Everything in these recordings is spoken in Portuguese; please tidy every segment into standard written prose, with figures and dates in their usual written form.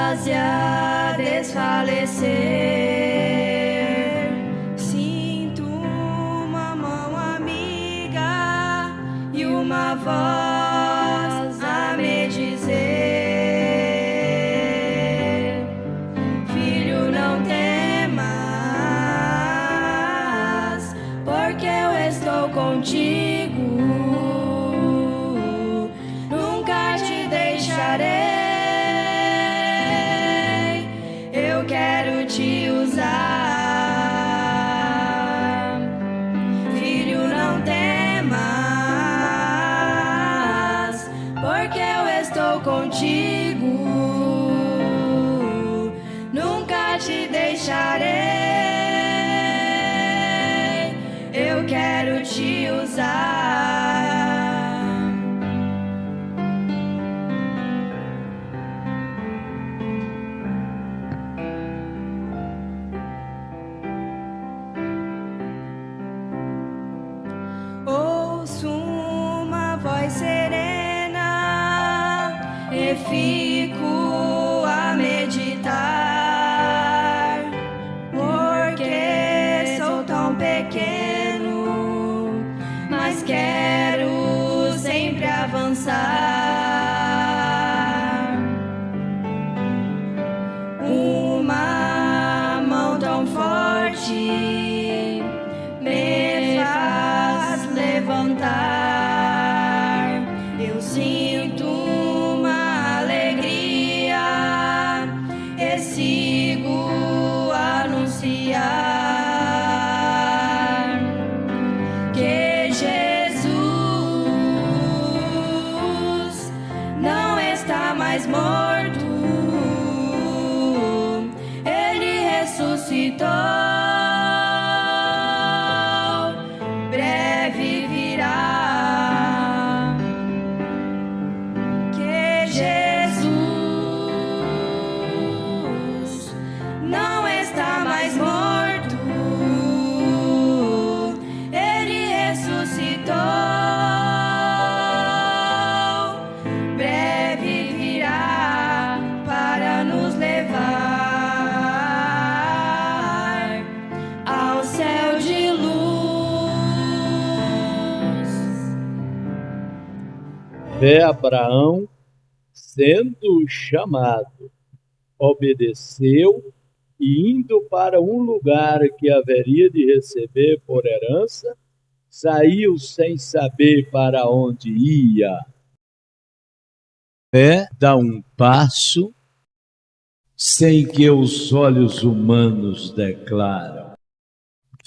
quase a desfalecer. Sinto uma mão amiga e uma voz a me dizer: filho, não temas, porque eu estou contigo, nunca te deixarei. Eu quero te usar. Filho, não temas, porque eu estou contigo, nunca te deixarei. Eu quero te usar. Ouço uma voz serena e fico a meditar, porque sou tão pequeno, mas quero sempre avançar. Uma mão tão forte me faz levantar. Eu sinto uma alegria e sigo a anunciar que Jesus não está mais morto, Ele ressuscitou. Breve virá. Que Jesus não está mais morto, Ele ressuscitou. Breve virá para nos levar ao céu de luz. Vê Abraão sendo chamado, obedeceu e indo para um lugar que haveria de receber por herança, saiu sem saber para onde ia. Fé dá um passo sem que os olhos humanos declaram.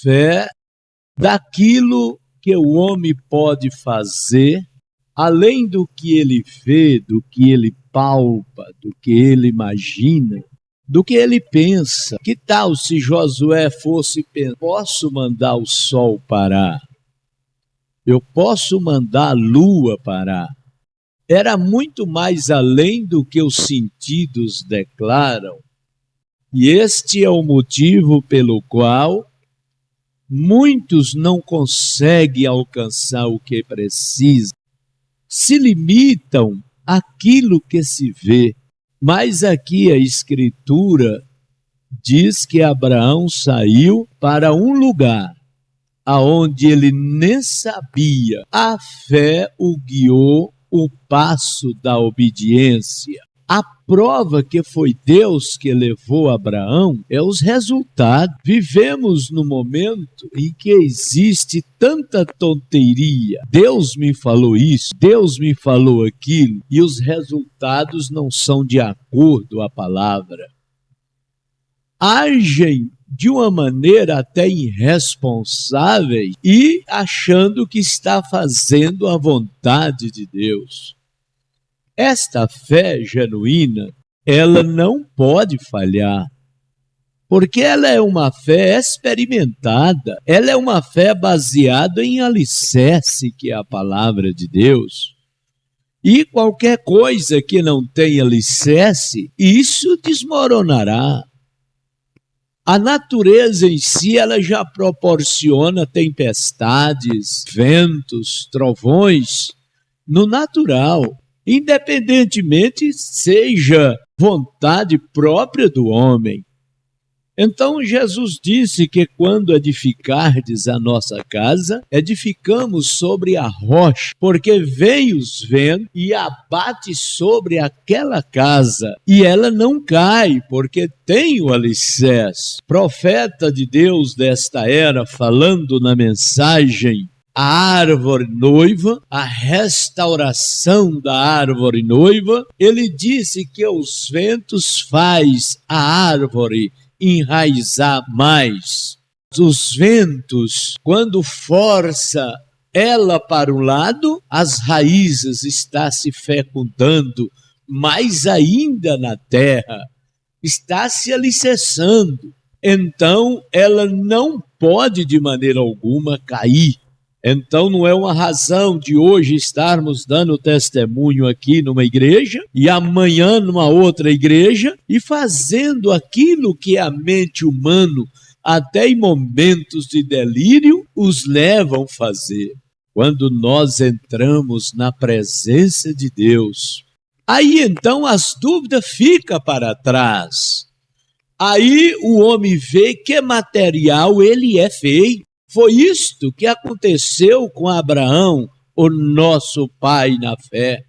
Fé daquilo que o homem pode fazer, além do que ele vê, do que ele palpa, do que ele imagina, do que ele pensa. Que tal se Josué fosse pensar: posso mandar o sol parar, eu posso mandar a lua parar? Era muito mais além do que os sentidos declaram. E este é o motivo pelo qual muitos não conseguem alcançar o que precisam. Se limitam àquilo que se vê. Mas aqui a Escritura diz que Abraão saiu para um lugar aonde ele nem sabia. A fé o guiou o passo da obediência. A prova que foi Deus que levou Abraão é os resultados. Vivemos no momento em que existe tanta tonteria. Deus me falou isso, Deus me falou aquilo, e os resultados não são de acordo com a palavra. Agem de uma maneira até irresponsável e achando que está fazendo a vontade de Deus. Esta fé genuína, ela não pode falhar, porque ela é uma fé experimentada, ela é uma fé baseada em alicerce, que é a palavra de Deus. E qualquer coisa que não tenha alicerce, isso desmoronará. A natureza em si, ela já proporciona tempestades, ventos, trovões, no natural. Independentemente seja vontade própria do homem. Então Jesus disse que quando edificardes a nossa casa, edificamos sobre a rocha, porque vem os ventos e abate sobre aquela casa, e ela não cai, porque tem o alicerce. Profeta de Deus desta era, falando na mensagem a árvore noiva, a restauração da árvore noiva, ele disse que os ventos faz a árvore enraizar mais. Os ventos, quando força ela para um lado, as raízes estão se fecundando mais ainda na terra, está se alicerçando. Então, ela não pode de maneira alguma cair. Então não é uma razão de hoje estarmos dando testemunho aqui numa igreja e amanhã numa outra igreja e fazendo aquilo que a mente humana, até em momentos de delírio, os levam a fazer. Quando nós entramos na presença de Deus, aí então as dúvidas ficam para trás. Aí o homem vê que material ele é feito. Foi isto que aconteceu com Abraão, o nosso pai na fé.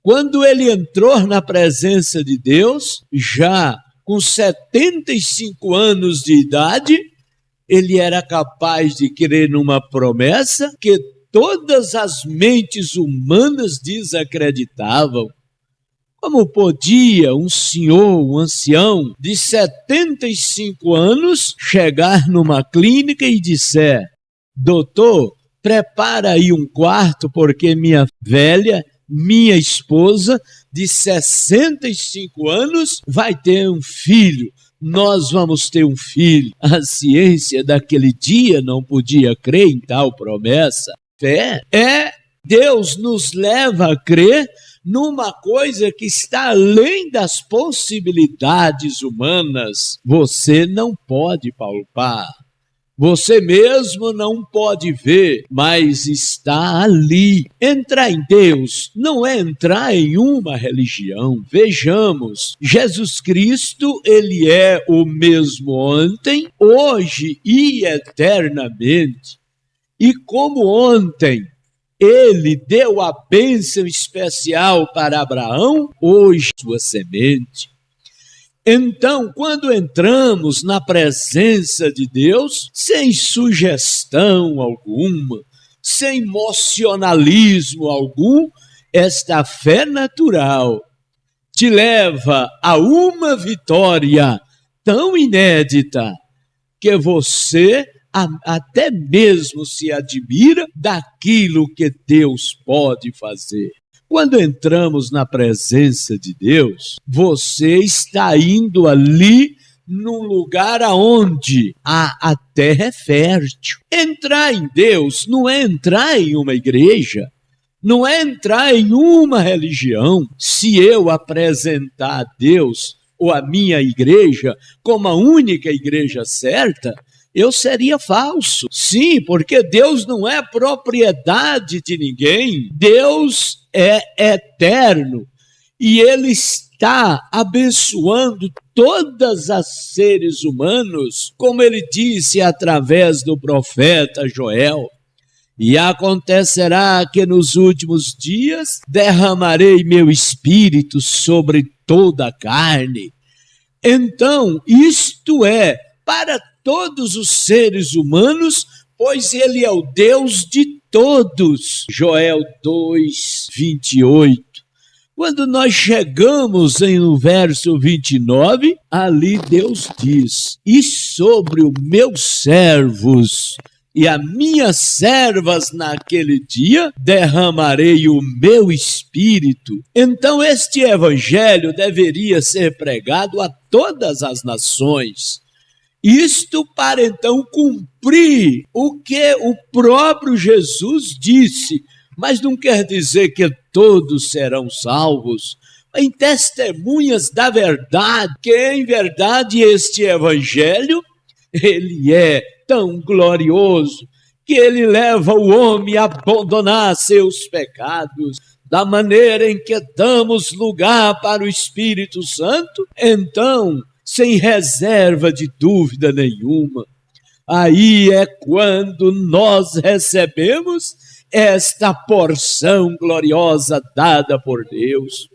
Quando ele entrou na presença de Deus, já com 75 anos de idade, ele era capaz de crer numa promessa que todas as mentes humanas desacreditavam. Como podia um senhor, um ancião de 75 anos chegar numa clínica e dizer: doutor, prepara aí um quarto porque minha velha, minha esposa de 65 anos vai ter um filho. Nós vamos ter um filho. A ciência daquele dia não podia crer em tal promessa. Fé é Deus nos leva a crer numa coisa que está além das possibilidades humanas. Você não pode palpar, você mesmo não pode ver, mas está ali. Entrar em Deus não é entrar em uma religião. Vejamos, Jesus Cristo, ele é o mesmo ontem, hoje e eternamente. E como ontem ele deu a bênção especial para Abraão, hoje sua semente. Então, quando entramos na presença de Deus, sem sugestão alguma, sem emocionalismo algum, esta fé natural te leva a uma vitória tão inédita que você até mesmo se admira daquilo que Deus pode fazer. Quando entramos na presença de Deus, você está indo ali num lugar aonde a terra é fértil. Entrar em Deus não é entrar em uma igreja, não é entrar em uma religião. Se eu apresentar a Deus ou a minha igreja como a única igreja certa, eu seria falso. Sim, porque Deus não é propriedade de ninguém. Deus é eterno e Ele está abençoando todas as seres humanos, como Ele disse através do profeta Joel. E acontecerá que nos últimos dias derramarei meu espírito sobre toda a carne. Então, isto é para todos os seres humanos, pois ele é o Deus de todos. Joel 2:28. Quando nós chegamos no verso 29, ali Deus diz: e sobre os meus servos e as minhas servas naquele dia derramarei o meu espírito. Então este evangelho deveria ser pregado a todas as nações. Isto para então cumprir o que o próprio Jesus disse, mas não quer dizer que todos serão salvos. Em testemunhas da verdade, que em verdade este evangelho, ele é tão glorioso, que ele leva o homem a abandonar seus pecados, da maneira em que damos lugar para o Espírito Santo, então, sem reserva de dúvida nenhuma, aí é quando nós recebemos esta porção gloriosa dada por Deus.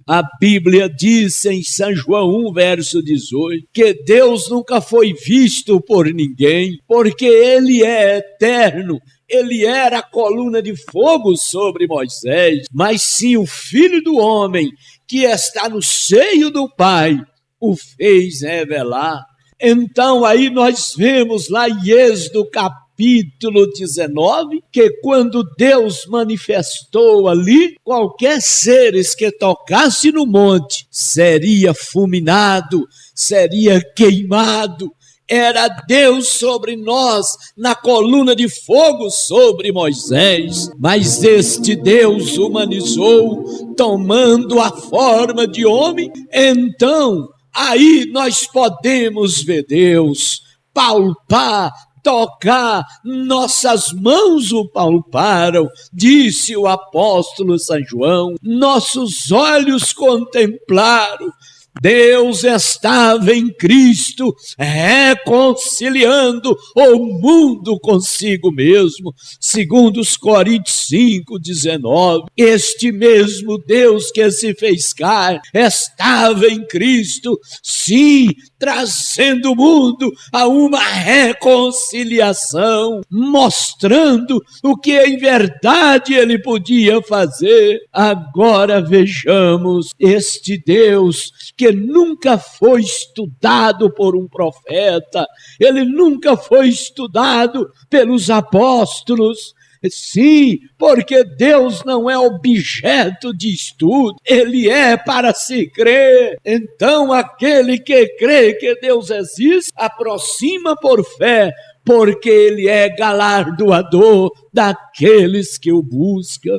A Bíblia diz em São João 1, verso 18, que Deus nunca foi visto por ninguém, porque Ele é eterno. Ele era a coluna de fogo sobre Moisés, mas sim o Filho do Homem, que está no seio do Pai, o fez revelar. Então aí nós vemos lá em Êxodo capítulo 19, que quando Deus manifestou ali, qualquer seres que tocasse no monte seria fulminado, seria queimado. Era Deus sobre nós, na coluna de fogo sobre Moisés. Mas este Deus humanizou, tomando a forma de homem. Então, aí nós podemos ver Deus, palpar, tocar, nossas mãos o palparam, disse o apóstolo São João, nossos olhos contemplaram. Deus estava em Cristo, reconciliando o mundo consigo mesmo, segundo os Coríntios 5:19. Este mesmo Deus que se fez carne estava em Cristo, sim, trazendo o mundo a uma reconciliação, mostrando o que em verdade ele podia fazer. Agora vejamos este Deus que nunca foi estudado por um profeta, ele nunca foi estudado pelos apóstolos. Sim, porque Deus não é objeto de estudo, ele é para se crer. Então aquele que crê que Deus existe, aproxima por fé, porque ele é galardoador daqueles que o buscam.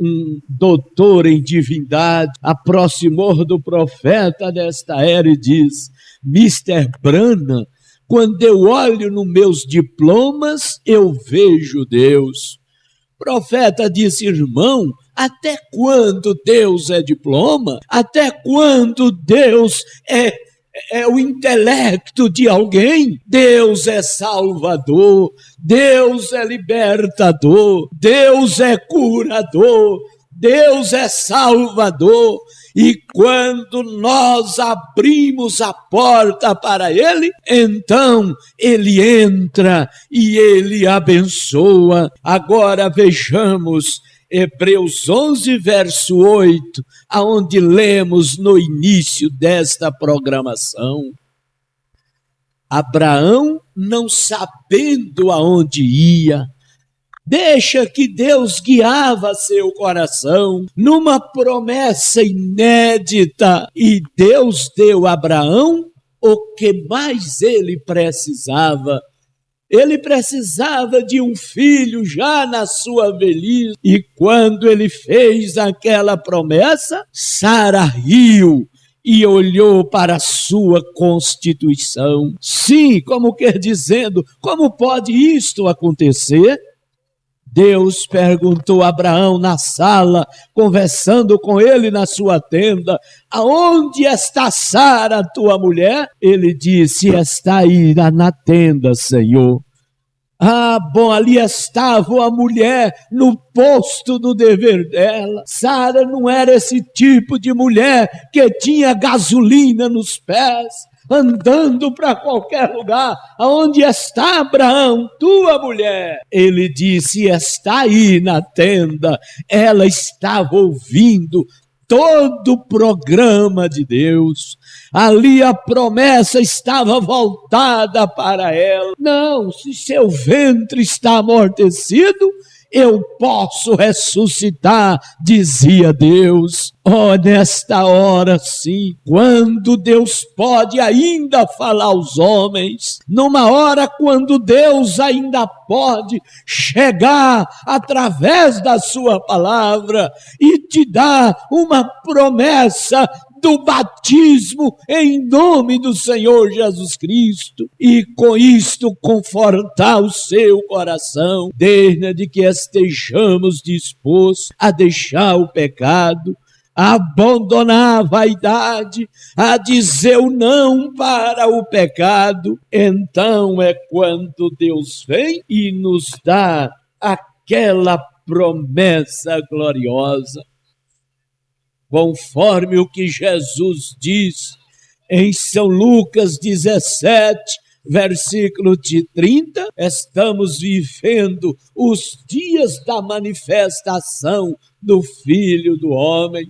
Um doutor em divindade aproximou do profeta desta era e diz: Mr. Branham, quando eu olho nos meus diplomas, eu vejo Deus. O profeta disse: irmão, até quando Deus é diploma? Até quando Deus é o intelecto de alguém? Deus é salvador, Deus é libertador, Deus é curador, Deus é salvador. E quando nós abrimos a porta para Ele, então Ele entra e Ele abençoa. Agora vejamos Hebreus 11, verso 8, aonde lemos no início desta programação. Abraão, não sabendo aonde ia, deixa que Deus guiava seu coração numa promessa inédita, e Deus deu a Abraão o que mais ele precisava. Ele precisava de um filho já na sua velhice, e quando ele fez aquela promessa, Sara riu e olhou para a sua constituição. Sim, como quer dizendo, como pode isto acontecer? Deus perguntou a Abraão na sala, conversando com ele na sua tenda: aonde está Sara, tua mulher? Ele disse: está aí na tenda, Senhor. Ah, bom, ali estava a mulher no posto do dever dela. Sara não era esse tipo de mulher que tinha gasolina nos pés, andando para qualquer lugar. Aonde está, Abraão, tua mulher? Ele disse: está aí na tenda. Ela estava ouvindo todo o programa de Deus. Ali a promessa estava voltada para ela. Não, se seu ventre está amortecido, eu posso ressuscitar, dizia Deus. Oh, nesta hora sim, quando Deus pode ainda falar aos homens, numa hora quando Deus ainda pode chegar através da sua palavra e te dar uma promessa do batismo em nome do Senhor Jesus Cristo, e com isto confortar o seu coração, desde que estejamos dispostos a deixar o pecado, a abandonar a vaidade, a dizer o não para o pecado. Então é quando Deus vem e nos dá aquela promessa gloriosa, conforme o que Jesus diz em São Lucas 17, versículo de 30, estamos vivendo os dias da manifestação do Filho do Homem.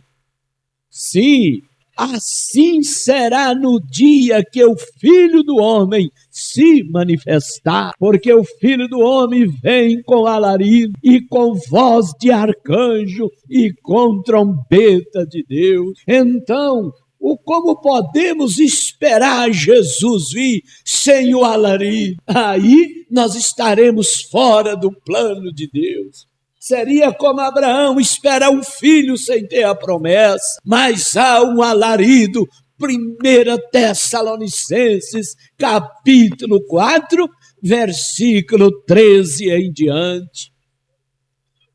Sim, assim será no dia que o Filho do Homem se manifestar, porque o Filho do Homem vem com alarido e com voz de arcanjo e com trombeta de Deus. Então, como podemos esperar Jesus vir sem o alarido? Aí nós estaremos fora do plano de Deus. Seria como Abraão esperar um filho sem ter a promessa, mas há um alarido. 1 Tessalonicenses, capítulo 4, versículo 13 em diante.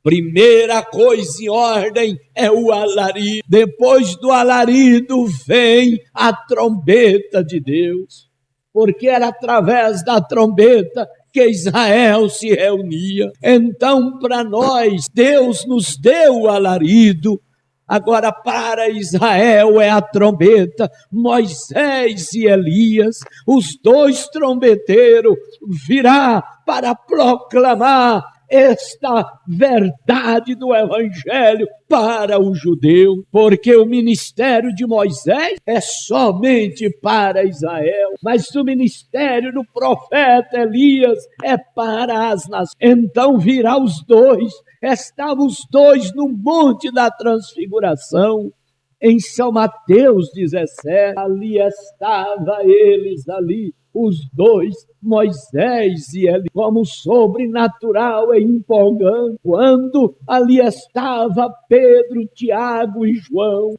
Primeira coisa em ordem é o alarido. Depois do alarido vem a trombeta de Deus, porque era através da trombeta que Israel se reunia. Então, para nós, Deus nos deu o alarido. Agora, para Israel é a trombeta. Moisés e Elias, os dois trombeteiros, virá para proclamar esta verdade do Evangelho para o judeu, porque o ministério de Moisés é somente para Israel, mas o ministério do profeta Elias é para as nações. Então virá os dois. Estavam os dois no Monte da Transfiguração, em São Mateus 17, ali estavam eles ali, os dois, Moisés e ele, como sobrenatural e empolgante, quando ali estava Pedro, Tiago e João,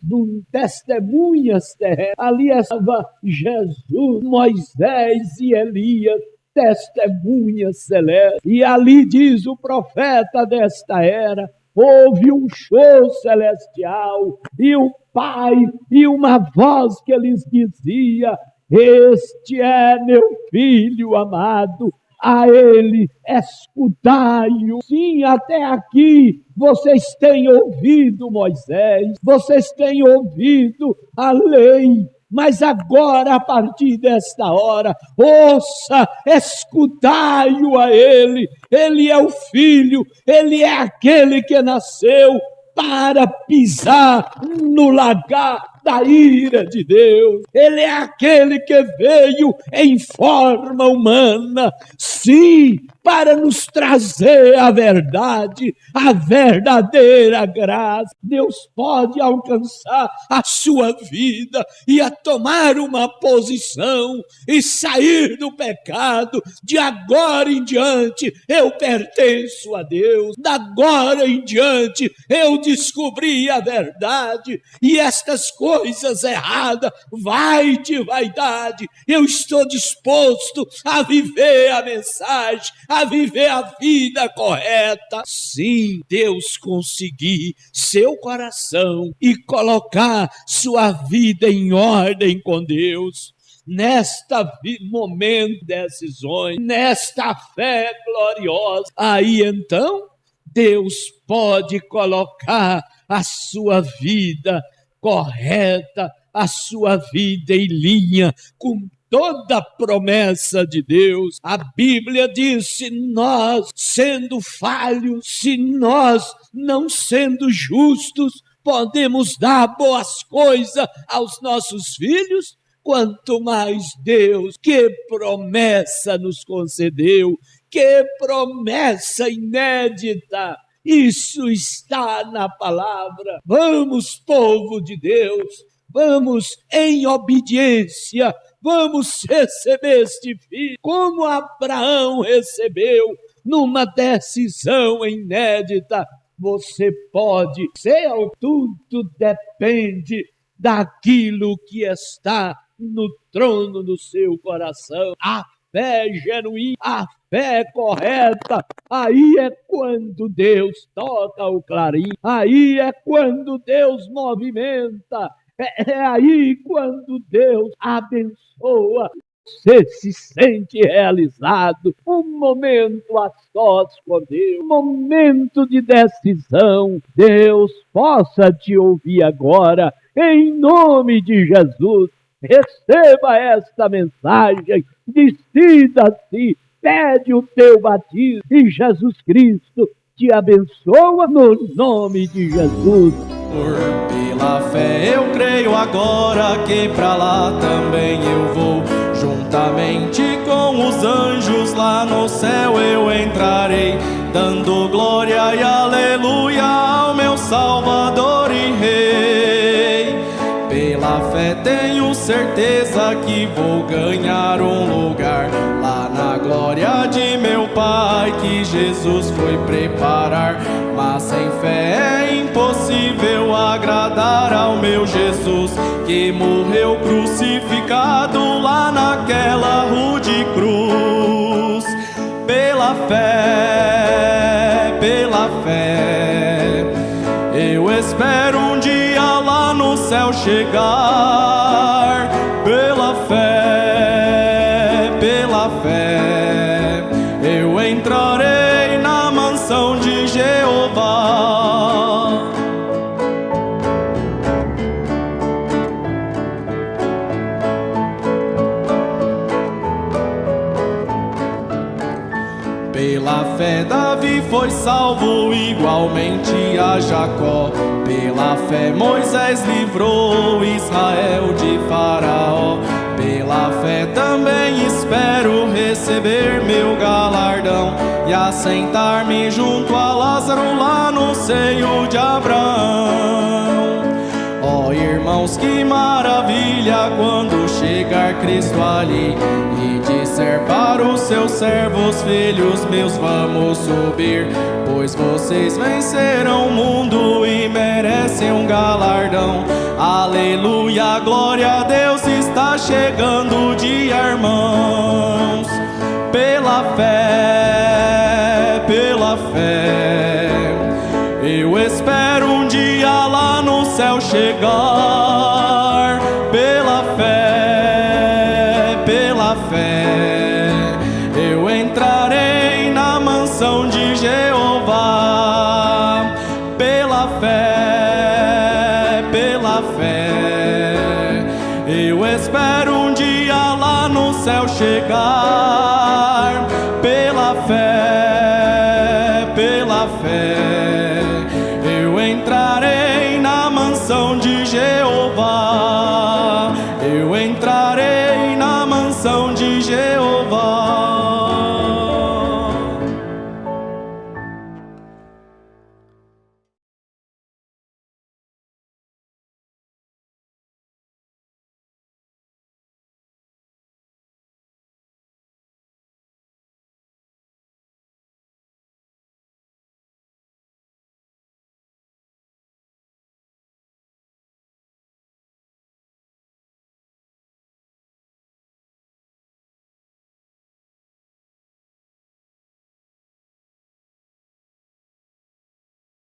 testemunhas terrenas, ali estava Jesus, Moisés e Elias, testemunhas celestes, e ali diz o profeta desta era, houve um show celestial, e o Pai, e uma voz que lhes dizia: este é meu filho amado, a ele escutai-o. Sim, até aqui vocês têm ouvido Moisés, vocês têm ouvido a lei, mas agora, a partir desta hora, ouça, escutai-o a ele. Ele é o Filho, ele é aquele que nasceu para pisar no lagar da ira de Deus. Ele é aquele que veio em forma humana, sim, para nos trazer a verdade, a verdadeira graça. Deus pode alcançar a sua vida e a tomar uma posição e sair do pecado. De agora em diante eu pertenço a Deus. De agora em diante eu descobri a verdade, e estas coisas erradas, vaidade, eu estou disposto a viver a mensagem, a viver a vida correta. Sim, Deus conseguir seu coração e colocar sua vida em ordem com Deus. Nesta momento de decisões, nesta fé gloriosa, aí então Deus pode colocar a sua vida correta, a sua vida em linha com toda a promessa de Deus. A Bíblia diz: se nós, sendo falhos, se nós, não sendo justos, podemos dar boas coisas aos nossos filhos, quanto mais Deus, que promessa nos concedeu, que promessa inédita. Isso está na palavra. Vamos, povo de Deus, vamos em obediência, vamos receber este filho, como Abraão recebeu, numa decisão inédita. Você pode ser, tudo depende daquilo que está no trono do seu coração. A fé genuína, a fé correta, aí é quando Deus toca o clarim, aí é quando Deus movimenta, é aí quando Deus abençoa. Você se sente realizado, um momento a sós com Deus, um momento de decisão. Deus possa te ouvir agora, em nome de Jesus. Receba esta mensagem, decida-se, pede o teu batismo e Jesus Cristo te abençoa no nome de Jesus. Pela fé eu creio agora que pra lá também eu vou. Juntamente com os anjos lá no céu eu entrarei, dando glória e aleluia ao meu Salvador e Rei. Pela fé tenho certeza que vou ganhar um lugar lá na glória de meu Pai que Jesus foi preparar. Mas sem fé é impossível agradar ao meu Jesus, que morreu crucificado lá naquela rude cruz. Pela fé, eu espero um dia lá no céu chegar. Pela fé, eu entrarei na mansão de Jeová. Pela fé Davi foi salvo igualmente a Jacó. Pela fé Moisés livrou Israel de Faraó. Pela fé também espero receber meu galardão e assentar-me junto a Lázaro lá no seio de Abraão. Ó irmãos, que maravilha quando chegar Cristo ali e disser para os seus servos: filhos meus, vamos subir, pois vocês venceram o mundo e merecem um galardão. Aleluia, glória a Deus, está chegando o dia, irmãos. Pela fé, eu espero um dia lá no céu chegar. Pela fé, eu entrarei na mansão de Jeová. Pela fé, eu espero um dia lá no céu chegar. Pela fé,